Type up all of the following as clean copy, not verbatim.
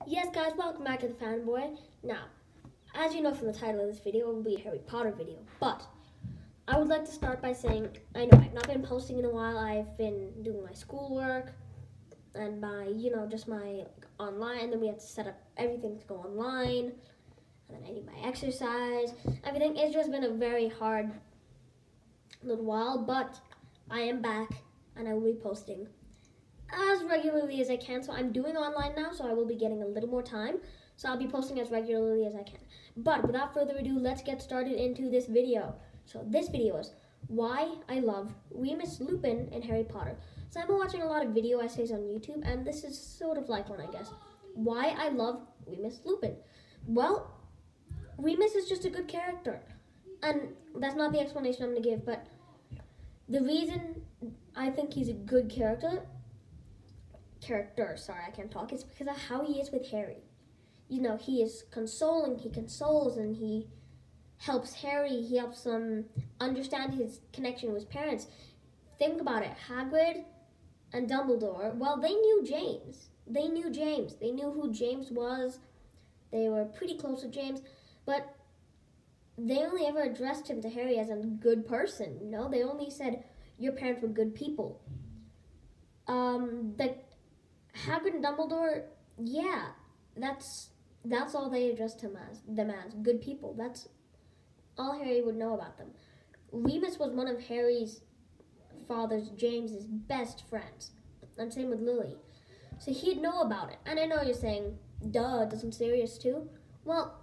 Yes guys, welcome back to the Fanboy. Now, as you know from the title of this video, it will be a Harry Potter video, but I would like to start by saying, I know I've not been posting in a while. I've been doing my schoolwork and my, just my online, and then we have to set up everything to go online, and then I need my exercise, everything. It's just been a very hard little while, but I am back and I will be posting as regularly as I can. So I'm doing online now, so I will be getting a little more time. So I'll be posting as regularly as I can. But without further ado, let's get started into this video. So this video is why I love Remus Lupin and Harry Potter. So I've been watching a lot of video essays on YouTube, and this is sort of like one, I guess. Why I love Remus Lupin. Well, Remus is just a good character. And that's not the explanation I'm going to give, but the reason I think he's a good character, I can't talk, is because of how he is with Harry. He is consoling, he consoles, and he helps Harry, he helps him understand his connection with his parents. Think about it, Hagrid and Dumbledore, well, they knew James. They knew who James was. They were pretty close to James, but they only ever addressed him to Harry as a good person. They only said, your parents were good people. Hagrid and Dumbledore, yeah, that's all they addressed them as good people. That's all Harry would know about them. Remus was one of Harry's father's, James's, best friends, and same with Lily. So he'd know about it. And I know you're saying, duh, doesn't Sirius too? Well,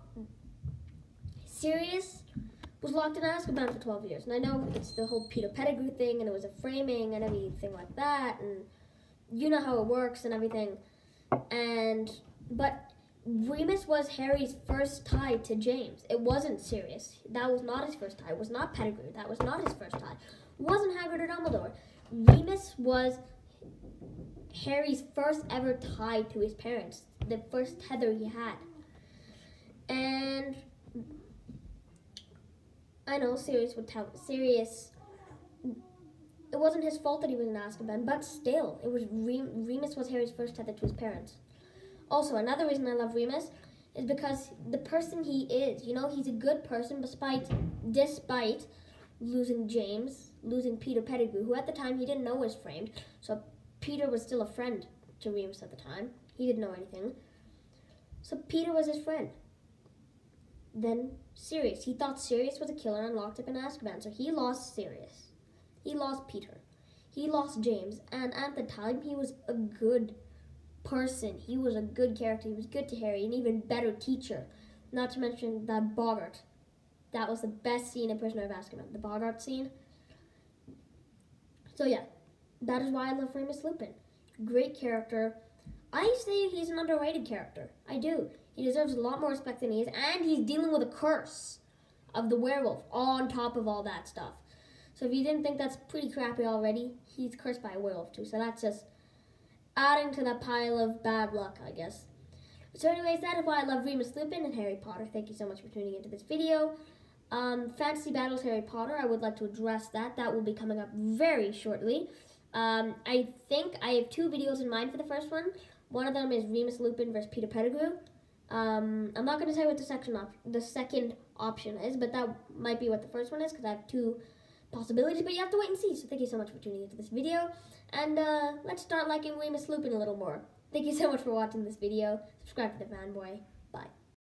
Sirius was locked in Azkaban for 12 years. And I know it's the whole Peter Pettigrew thing, and it was a framing and everything like that, and you know how it works and everything. But Remus was Harry's first tie to James. It wasn't Sirius. That was not his first tie. It was not Pettigrew. That was not his first tie. It wasn't Hagrid or Dumbledore. Remus was Harry's first ever tie to his parents. The first tether he had. And I know Sirius would tell Sirius it wasn't his fault that he was in Azkaban, but still, it was Remus was Harry's first tether to his parents. Also, another reason I love Remus is because the person he is. He's a good person despite losing James, losing Peter Pettigrew, who at the time he didn't know was framed. So Peter was still a friend to Remus at the time. He didn't know anything. So Peter was his friend. Then Sirius. He thought Sirius was a killer and locked up in Azkaban, so he lost Sirius. He lost Peter. He lost James. And at the time, he was a good person. He was a good character. He was good to Harry, an even better teacher. Not to mention that Bogart. That was the best scene in Prisoner of Azkaban, the Bogart scene. So yeah, that is why I love Remus Lupin. Great character. I say he's an underrated character. I do. He deserves a lot more respect than he is, and he's dealing with a curse of the werewolf on top of all that stuff. So if you didn't think that's pretty crappy already, he's cursed by a werewolf too. So that's just adding to that pile of bad luck, I guess. So anyways, that is why I love Remus Lupin and Harry Potter. Thank you so much for tuning into this video. Fantasy Battles Harry Potter, I would like to address that. That will be coming up very shortly. I think I have 2 videos in mind for the first one. One of them is Remus Lupin versus Peter Pettigrew. I'm not going to say what the second option is, but that might be what the first one is, because I have 2 possibilities, but you have to wait and see. So thank you so much for tuning into this video, and let's start liking Remus Lupin a little more. Thank you so much for watching this video. Subscribe to the Fanboy. Bye.